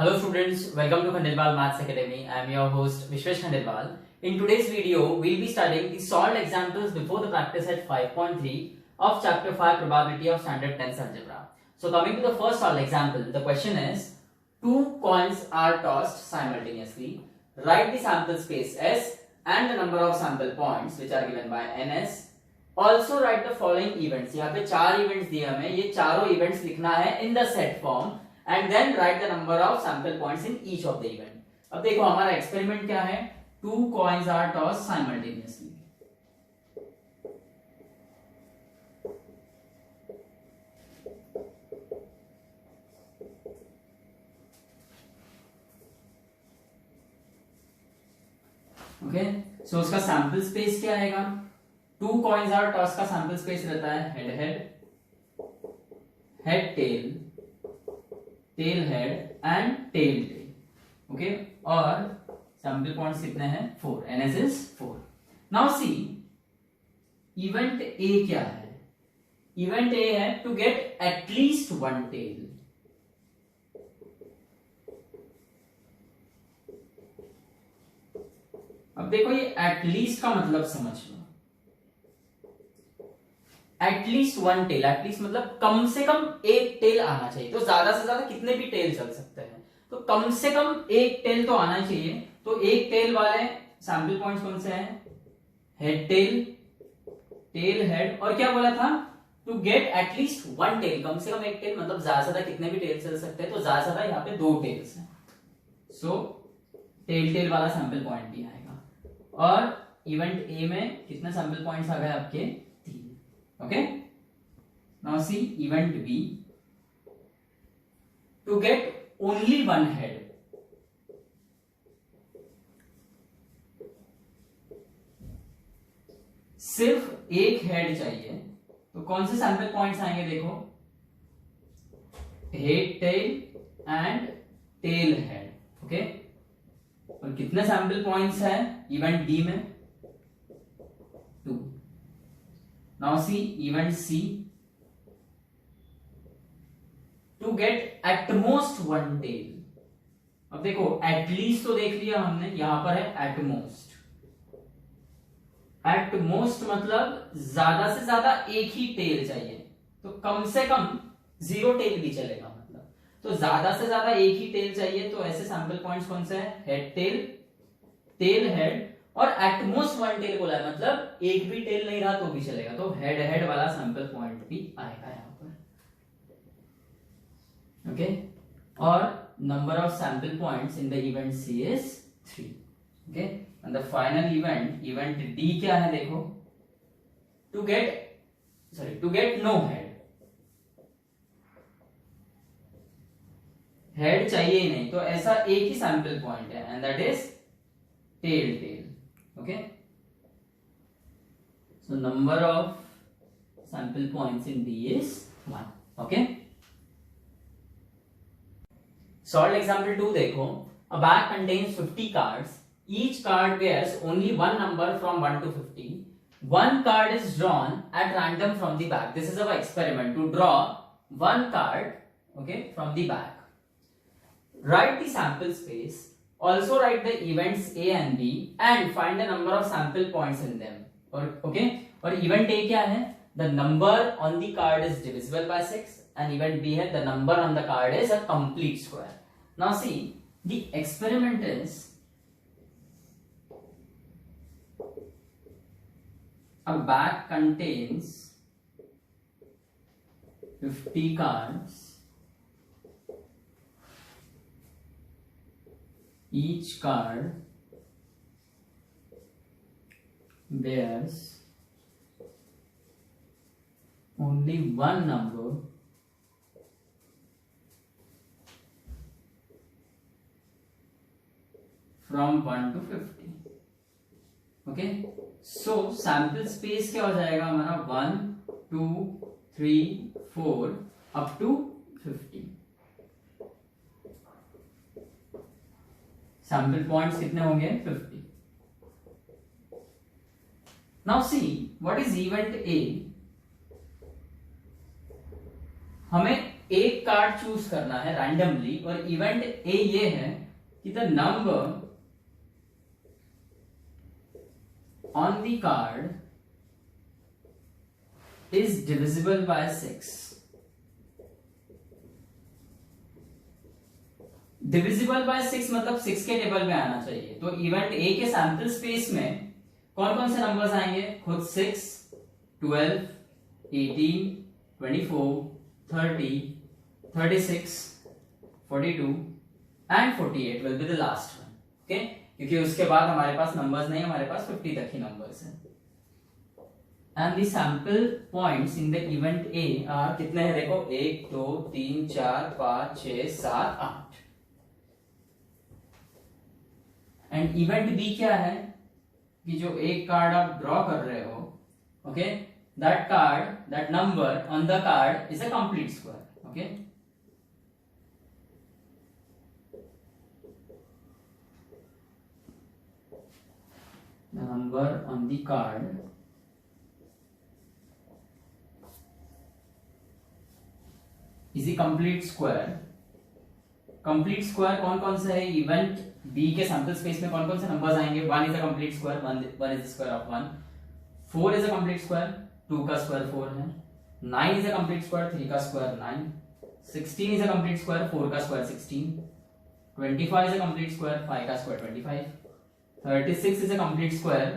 Hello students, welcome to Khandelwal Maths Academy. I am your host Vishwesh Khandelwal. In today's video, we will be studying the solved examples before the practice at 5.3 of chapter 5 probability of standard tensor algebra. So coming to the first solved example, the question is two coins are tossed simultaneously. Write the sample space S and the number of sample points which are given by NS. Also write the following events. यहाँ पे चार events दिए हमें, ये चारों events लिखना है in the set form. And then write the number of sample points in each of the event. अब देखो हमारा एक्सपेरिमेंट क्या है, two coins are tossed simultaneously. Okay, so उसका सैंपल स्पेस क्या आएगा? टू कॉइन्स आर टॉस का sample space रहता है head head, head tail, tail head and tail tail. Okay, और सैंपल पॉइंट्स कितने हैं? 4. NS is 4. Now C event A क्या है? इवेंट ए है to get at least one tail. अब देखो ये एटलीस्ट का मतलब समझ लो. एटलीस्ट वन टेल, एटलीस्ट मतलब कम से कम एक टेल आना चाहिए. तो ज्यादा से ज्यादा कितने भी टेल चल सकते हैं, तो कम से कम एक टेल तो आना चाहिए. तो एक टेल वाले सैंपल पॉइंट्स कौन से हैं? हेड टेल, टेल हेड, और क्या बोला था? To get at least one tail, कम से कम एक टेल मतलब ज्यादा से ज्यादा कितने भी टेल चल सकते हैं. तो ज्यादा से ज्यादा यहाँ पे दो टेल्स हैं. सो टेल टेल वाला सैंपल पॉइंट भी आएगा. और इवेंट ए में कितने सैंपल पॉइंट्स आ गए आपके? 3. Okay, now see event B, to get only one head. सिर्फ एक हेड चाहिए, तो कौन से सैंपल पॉइंट्स आएंगे? देखो, head tail and tail head. Okay, और कितने सैंपल पॉइंट्स हैं इवेंट बी में? 2. Now see event C, to get at most one tail. अब देखो at least तो देख लिया हमने, यहां पर है at most. At most मतलब ज्यादा से ज्यादा एक ही टेल चाहिए, तो कम से कम 0 टेल भी चलेगा. मतलब तो ज्यादा से ज्यादा एक ही टेल चाहिए. तो ऐसे सैंपल पॉइंट्स कौन से हैं? हेड टेल, टेल हेड, और एटमोस्ट वन टेल बोला है, मतलब एक भी टेल नहीं रहा तो भी चलेगा. तो हेड हेड वाला सैंपल पॉइंट भी आएगा यहां पर. ओके, और number of sample points in the event C is 3. Okay, and the final event D क्या है? देखो, to get no head. Head चाहिए ही नहीं, तो ऐसा एक ही सैंपल पॉइंट है, and that is tail tail. Okay, so number of sample points in D is 1. Okay, solved example 2 देखो. A bag contains 50 cards. Each card bears only one number from 1 to 50. One card is drawn at random from the bag. This is our experiment, to draw one card, okay, from the bag. Write the sample space. Also write the events A and B and find the number of sample points in them. Or okay, और event A क्या है? The number on the card is divisible by 6, and event B है the number on the card is a complete square. Now see, the experiment is a bag contains 50 cards. Each card bears only one number from 1 to 50. Okay, so sample space क्या हो जाएगा हमारा? 1, 2, 3, 4 up to 50. Sample points कितने होंगे? 50. Now see what is event A. हमें एक card choose करना है रैंडमली, और इवेंट ए ये है कि the number on the card is divisible by 6। Divisible by 6 मतलब 6 के टेबल में आना चाहिए। तो इवेंट ए के सैंपल स्पेस में कौन कौन से नंबर्स आएंगे? खुद 6, 12, 18, 24, 30, 36, 42 and 48 will be the last one. Okay, क्योंकि उसके बाद हमारे पास नंबर्स नहीं, हमारे पास 50 तक ही नंबर्स हैं। And the sample points in the event A R कितने हैं? देखो 1 2 3 4 5 6 7 8। एंड इवेंट बी क्या है कि जो एक कार्ड आप ड्रॉ कर रहे हो, okay, that card, that number on the card is a complete square. Okay, the number on the card is a complete square। Complete square कौन कौन से है? इवेंट बी के सैंपल स्पेस में कौन कौन से नंबर्स आएंगे? 1 is a complete square, 1 is the square of 1। 4 is a complete square, 2 का स्क्वायर 4 है। 9 इज अ कंप्लीट स्क्वायर, 3 का square 9। 16 is a complete square, 4 का square 16। 25 is a complete square, 5 का square 25। 36 is a complete square,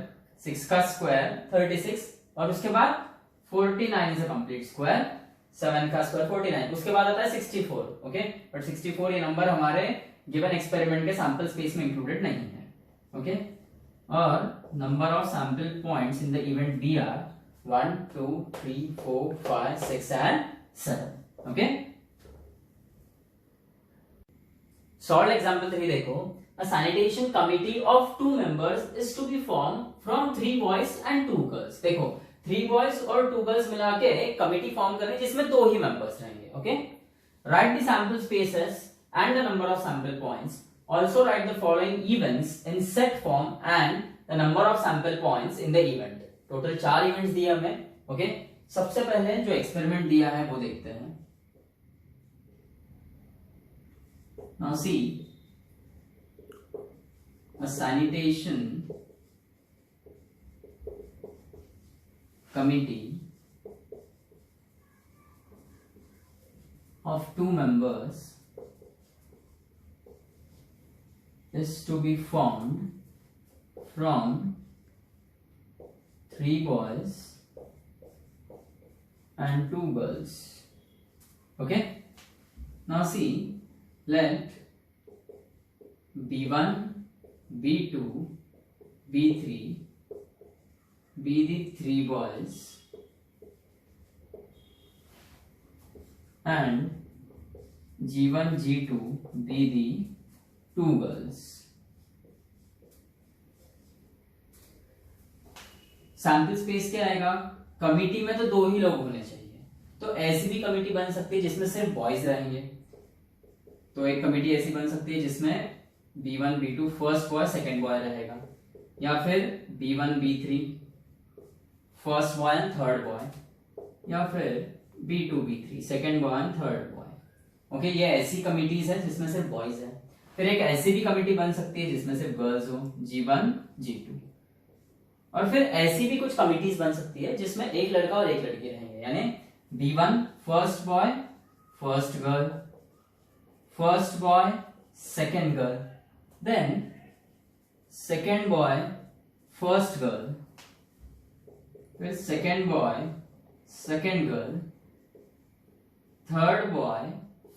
6 का square 36, और उसके बाद 49 is a complete square, 7 का स्क्वायर 49। उसके बाद आता है 64। ओके, बट 64 ये नंबर हमारे गिवन एक्सपेरिमेंट के सैंपल स्पेस में इंक्लूडेड नहीं है। ओके, और number of sample points in the event B are 1 2 3 4 5 6 and 7। Okay, solve example 3 देखो। A sanitation committee of 2 members is to be formed from 3 boys and 2 girls। देखो 3 boys और 2 girls मिला के एक कमिटी फॉर्म करें जिसमें 2 ही members रहेंगे। Okay, right the sample spaces and the number of sample points। Also write the following events in set form and the number of sample points in the event। Total 4 events दिए हमें। Okay, सबसे पहले जो experiment दिया है वो देखते हैं। Now see, a sanitation committee of 2 members is to be formed from 3 boys and 2 girls। Okay, now see, let B1, B2, B3 be the 3 boys and G1, G2 be the 2 girls। Sample space क्या आएगा? Committee में तो 2 ही लोग होने चाहिए, तो ऐसी भी कमिटी बन सकती है जिसमें सिर्फ बॉयज रहेंगे। तो एक कमिटी ऐसी बन सकती है जिसमें B1, B2 first boy second boy रहेगा, या फिर B1, B3 first boy and third boy, या फिर B2, B3 second boy and third boy. Okay, ये ऐसी कमिटीज है जिसमें सिर्फ बॉयज है। फिर एक ऐसी भी कमिटी बन सकती है जिसमें सिर्फ गर्ल्स हो, G1, G2। और फिर ऐसी भी कुछ कमिटीज बन सकती है जिसमें एक लड़का और एक लड़की रहेंगे, यानी B1 first boy first girl, first boy second girl, then second boy first girl, फिर second boy second girl, third boy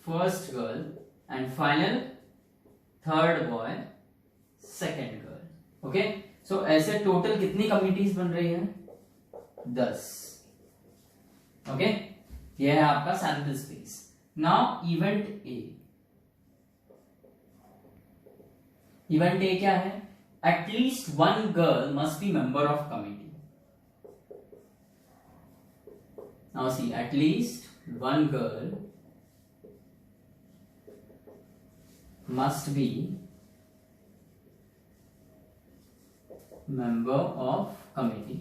first girl, and final third boy second girl. Okay, so ऐसे टोटल कितनी committees बन रही है? 10। Okay, यह है आपका sample space. Now event A. Event A क्या है? At least 1 girl must be member of committee. Now see, at least 1 girl must be member of committee।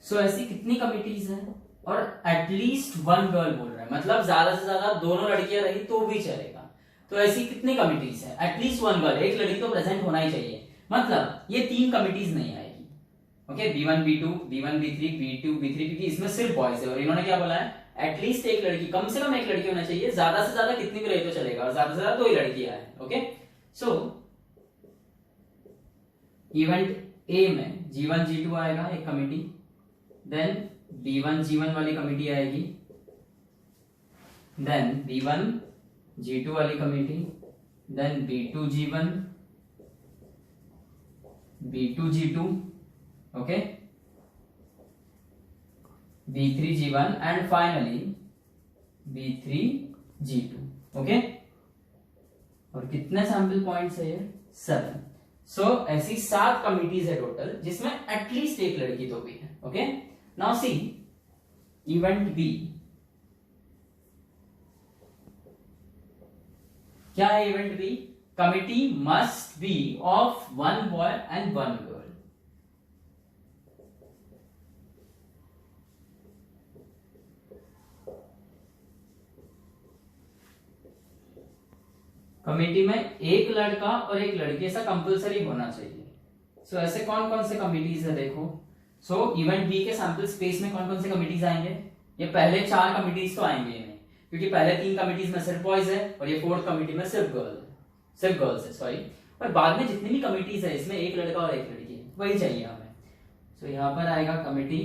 सो ऐसी कितनी कमिटीज हैं? और एटलीस्ट वन गर्ल बोल रहा है, मतलब ज्यादा से ज्यादा दोनों लड़कियां रही तो भी चलेगा। तो ऐसी कितनी कमिटीज है? एटलीस्ट वन गर्ल, एक लड़की तो प्रेजेंट होना ही चाहिए, मतलब ये 3 कमिटीज नहीं आएगी। Okay, B1 B2 B1 B3 B2 B3, क्योंकि इसमें सिर्फ बॉयज है और इन्होंने क्या बोला है, एटलीस्ट एक लड़की, कम से कम एक लड़की होना चाहिए, ज्यादा से ज्यादा कितनी भी रही तो चलेगा, और ज्यादा से ज्यादा 2 ही लड़कियां हैं। ओके, सो इवेंट ए में G1 G2 आएगा एक कमिटी, देन B1 G1 वाली कमिटी आएगी, देन B1 G2 वाली committee, then B2 G1 B2 G2, okay, B3 G1 and finally B3 G2। Okay, और कितने सैंपल पॉइंट्स है ये? 7। सो ऐसी 7 कमिटीज है टोटल, जिसमें एटलीस्ट एक लड़की तो भी है। ओके, नाउ सी इवेंट बी। क्या है event B? Committee must be of 1 boy and 1 girl. Committee में एक लड़का और एक लड़की, ऐसा कंपलसरी होना चाहिए। सो ऐसे कौन कौन से कमिटीज है देखो। सो इवेंट बी के सैंपल स्पेस में कौन कौन से कमिटीज आएंगे? ये पहले 4 कमिटीज तो आएंगे इनमें, क्योंकि पहले 3 कमिटीज में सिर्फ बॉयज है और ये 4th कमिटी में सिर्फ गर्ल्स है, सॉरी। और बाद में जितनी भी कमिटीज है इसमें एक लड़का और एक लड़की है, वही चाहिए हमें। सो यहाँ पर आएगा committee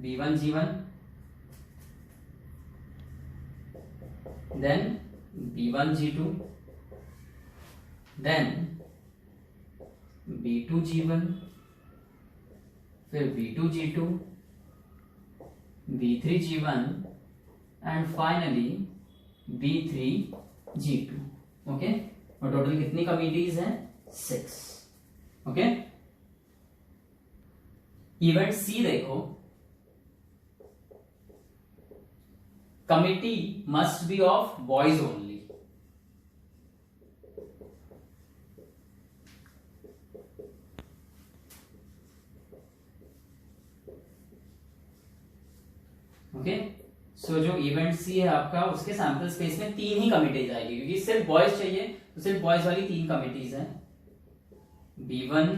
B1 G1, then B1 G2, then B2 G1, फिर B2 G2, B3 G1 and finally B3 G2। Okay, और टोटल कितनी कमिटीज हैं? 6। ओके, इवेंट सी देखो, committee must be of boys only. Okay, so जो event सी है आपका, उसके sample space में 3 ही कमिटीज आएगी, क्योंकि सिर्फ बॉयज चाहिए, तो सिर्फ बॉयज वाली 3 कमिटीज हैं, B1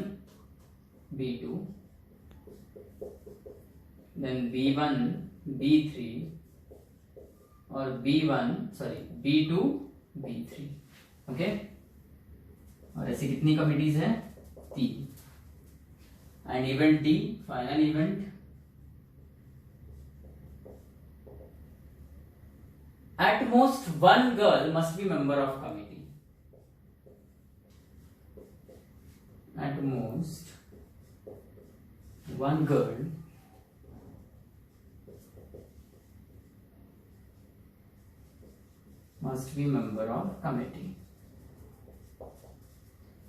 B2, then B1 B3 और B2 B3। ओके, और ऐसी कितनी कमिटीज हैं? 3। And event D, final event, at most 1 girl must be member of committee. At most 1 girl must be member of committee.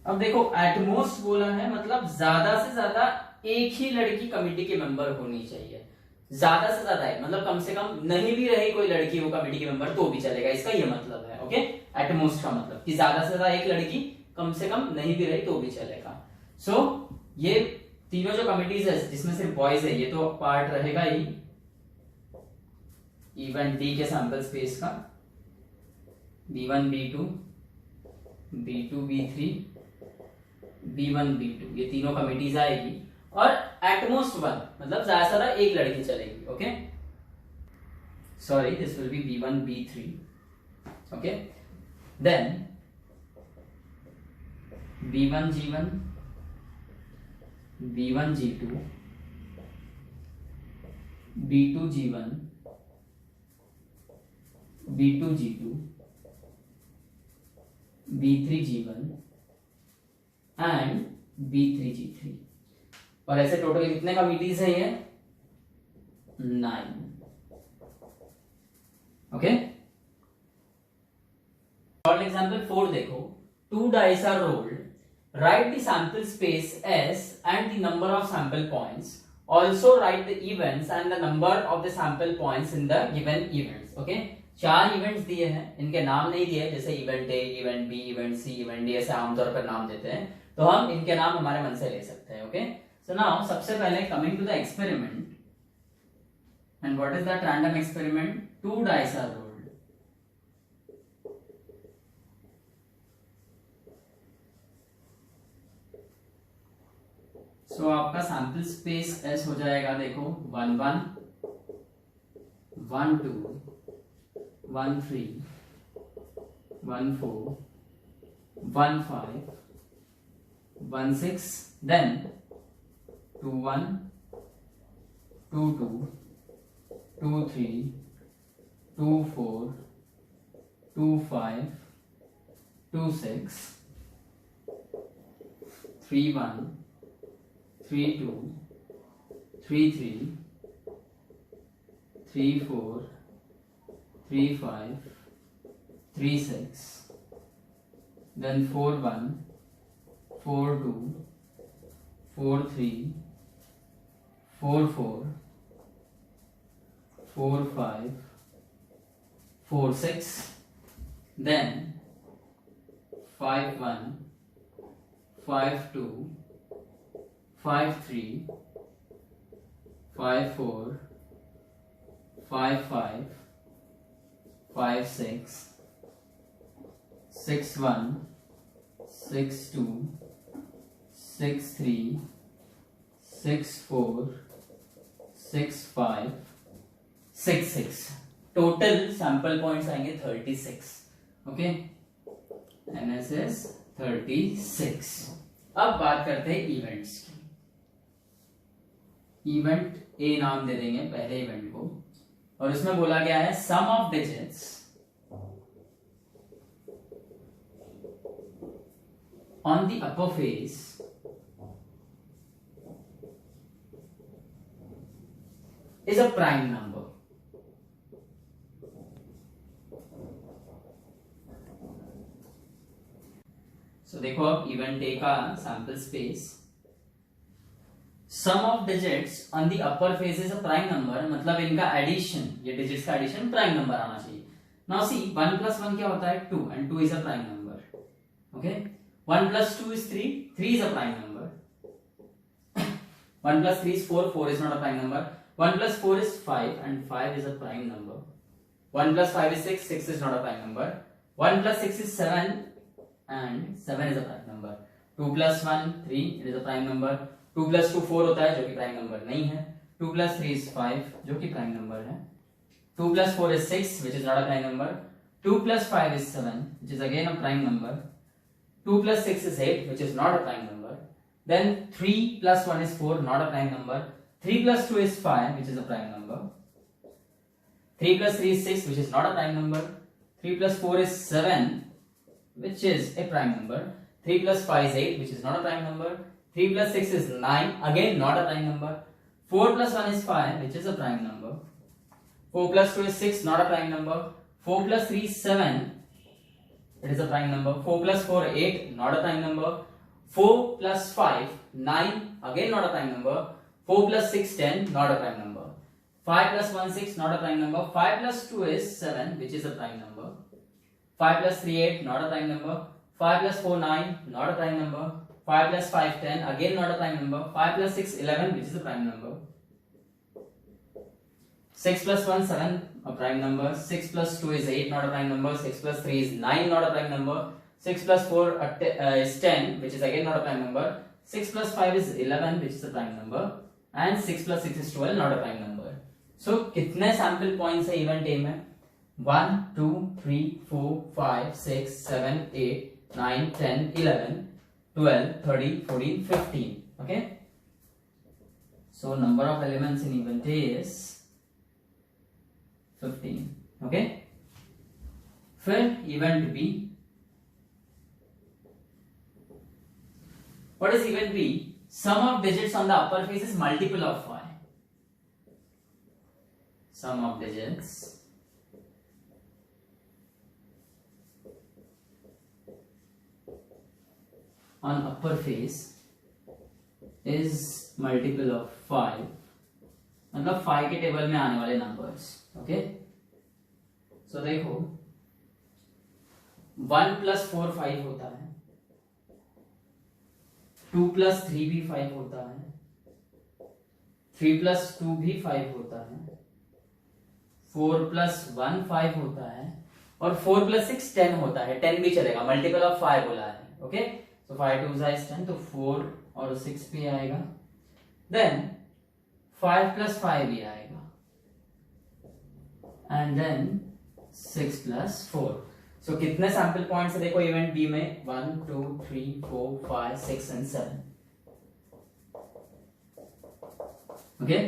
अब देखो at most बोला है, मतलब ज्यादा से ज्यादा एक ही लड़की कमिटी के मेंबर होनी चाहिए। ज्यादा से ज्यादा है मतलब कम से कम नहीं भी रही कोई लड़की वो कमेटी के मेंबर तो भी चलेगा, इसका ये मतलब है। ओके, एटमोस्ट का मतलब कि ज्यादा से ज्यादा एक लड़की कम से कम नहीं भी रही तो भी चलेगा। सो ये तीनों जो कमिटीज है जिसमें सिर्फ बॉयज है, ये तो पार्ट रहेगा ही इवेंट डी के सैंपल स्पेस का, B1 B2 B2 B3 B1 B2, ये तीनों कमिटीज आएगी, और एटमोस्ट 1 मतलब ज्यादा से ज्यादा एक लड़की चलेगी। Okay, sorry, this will be B1 B3। Okay, then B1 G1 B1 G2 B2 G1 B2 G2 B3 G1 and B3 G3। और ऐसे टोटल कितने कमिटीज है ये? 9। ओके, एग्जाम्पल 4 देखो, 2 dice are rolled, write the sample space S and the number of sample points, also write the events and the number of the sample points in the given events। Okay, 4 events दिए हैं, इनके नाम नहीं दिए, जैसे event A, event B, event C, event D, ऐसे आमतौर पर नाम देते हैं, तो हम इनके नाम हमारे मन से ले सकते हैं। ओके, सो नाउ सबसे पहले coming to the experiment, and and what is that random experiment? 2 dice are rolled. So आपका सैंपल स्पेस S हो जाएगा, देखो 1 1 1 2 1 3 1 4 1 5 1 6, then 2 1 2 2 2 3 2 4 2 5 2 6 3 1 3 2 3 3 3 4 3 5 3 6, then 4 1 4 2 4 3 4 4 4 5 4 6, then 5 1 5 2 5 3 5 4 5 5 5 6 6 1 6 2 6 3 6 4 6 5 6 6, total sample points आएंगे 36. Okay, NSS 36. अब बात करते हैं इवेंट्स की. इवेंट ए नाम दे देंगे पहले इवेंट को, और इसमें बोला गया है sum of digits on the upper face is a prime number. So देखो अब इवेंट ए का sample space, sum of digits on the upper face is a prime number, मतलब इनका एडिशन, ये डिजिट्स का एडिशन प्राइम नंबर आना चाहिए. Now see 1 + 1 क्या होता है 2, and 2 is a prime number. Okay, 1 + 2 is 3, 3 is a prime number. 1 + 3 is 4, 4 is not a prime number. 1 + 4 is 5, and 5 is a prime number. 1 + 5 is 6, 6 is not a prime number. 1 + 6 is 7, and 7 is a prime number. 2 + 1 3, it is a prime number. 2 + 2 4 होता है, जो कि prime number नहीं है. 2 + 3 is 5, जो कि prime number है. 2 + 4 is 6, which is not a prime number. 2 + 5 is 7, which is again a prime number. 2 + 6 is 8, which is not a prime number. Then 3 + 1 is 4, not a prime number. 3 + 2 is 5, which is a prime number. 3 + 3 is 6, which is not a prime number. 3 + 4 is 7, which is a prime number. 3 + 5 is 8, which is not a prime number. 3 + 6 is 9, again not a prime number. 4 + 1 is 5, which is a prime number. 4 + 2 is 6, not a prime number. 4 + 3 is 7, it is a prime number. 4 + 4 8, not a prime number. 4 + 5 9, again not a prime number. 4 + 6 10, not a prime number. 5 + 1 6, not a prime number. 5 + 2 is 7, which is a prime number. 5 + 3 8, not a prime number. 5 + 4 9, not a prime number. 5 + 5 10, again not a prime number. 5 + 6 11, which is a prime number. 6 + 1 7, a prime number. 6 + 2 is 8, not a prime number. 6 + 3 is 9, not a prime number. 6 + 4 is 10, which is again not a prime number. 6 + 5 is 11, which is a prime number. And 6 + 6 is 12, not a prime number. So कितने sample points है event ए में? 1 2 3 4 5 6 7 8 9 10 11 12 13 14 15. Okay, so number of elements in event A is 15. Okay, फिर event B. What is event B? Sum of digits on the upper face is multiple of 5. Sum of digits on upper face is multiple of 5. मतलब 5 के table में आने वाले numbers. Okay, so देखो 1 + 4 5 होता है. 2 + 3 भी 5 होता है. 3 + 2 भी 5 होता है. 4 प्लस 1 5 होता है और 4 प्लस 6 10 होता है, 10 भी चलेगा, मल्टीपल ऑफ 5 बोला है, ओके। सो 5 2 इज 10, तो 4 और 6 भी आएगा, देन 5 प्लस 5 भी आएगा, एंड देन 6 प्लस 4। सो कितने सैंपल पॉइंट्स है देखो इवेंट बी में, 1 2 3 4 5 6 एंड 7, ओके।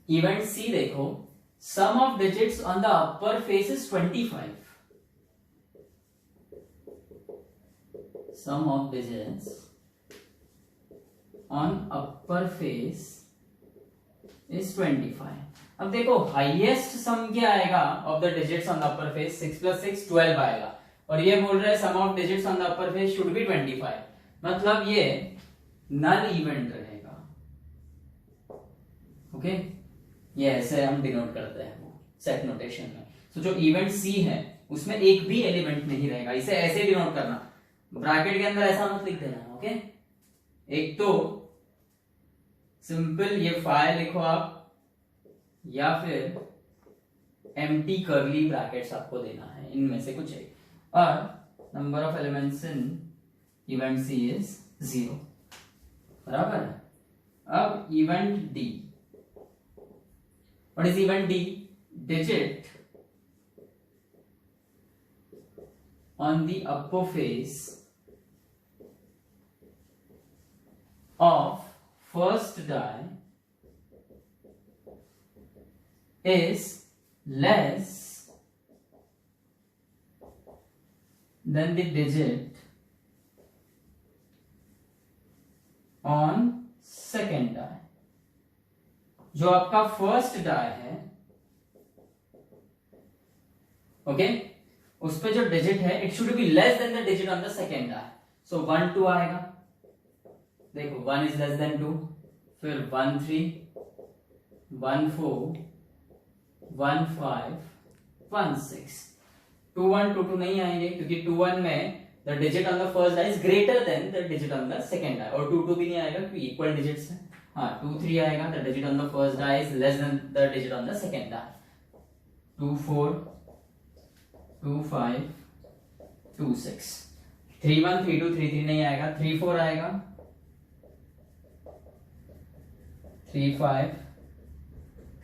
इवेंट सी देखो, sum of digits on the upper face is 25. Sum of digits on upper face is 25. अब देखो हाईएस्ट सम क्या आएगा of the digits on the upper face, 6 प्लस 6 12 आएगा, और ये बोल रहा है sum of digits on the upper face should be 25, मतलब ये नल इवेंट रहेगा, ओके। ये ऐसे हम डिनोट करते हैं सेट नोटेशन में। तो जो इवेंट सी है उसमें एक भी एलिमेंट नहीं रहेगा, इसे ऐसे डिनोट करना, ब्रैकेट के अंदर ऐसा मत लिख देना, ओके। एक तो सिंपल ये फाइल लिखो आप, या फिर एम्प्टी कर्ली ब्रैकेट्स आपको देना है, इनमें से कुछ एक, और number of elements in event C is 0, बराबर है। अब event D, what is event D? Digit on the upper face of first die is less than the digit on second die। जो आपका फर्स्ट डाई है, okay, उस पे जो digit है it should be less than the digit on the second die. So 1 2 आएगा, देखो 1 is less then 2, फिर 1 3 1 4 1 5 1 6, 2 1 2 2 नहीं आएंगे क्योंकि 2 1 में the digit on the first die is greater than the digit on the second die, और 2 2 भी नहीं आएगा क्योंकि इक्वल डिजिट्स है। हाँ 2 3 आएगा, the digit on the first die is less than the digit on the second die. 2 4 2 5 2 6, 3 1 3 2 3 3 नहीं आएगा, 3 4 आएगा, 3 5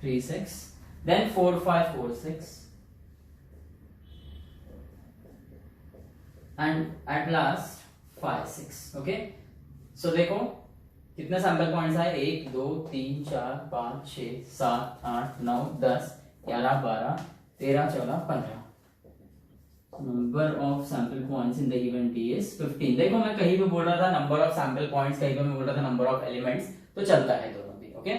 3 6, then 4 5 4 6, and at last 5 6, okay. So देखो कितने सैंपल पॉइंट्स आए, 1 2 3 4 5 6 7 8 9 10 11 12 13 14 15। Number of sample points in the event D is 15। देखो मैं कहीं पे बोल रहा था नंबर ऑफ सैंपल पॉइंट्स, कहीं पे मैं बोल रहा था नंबर ऑफ एलिमेंट्स, तो चलता है दोनों भी, ओके।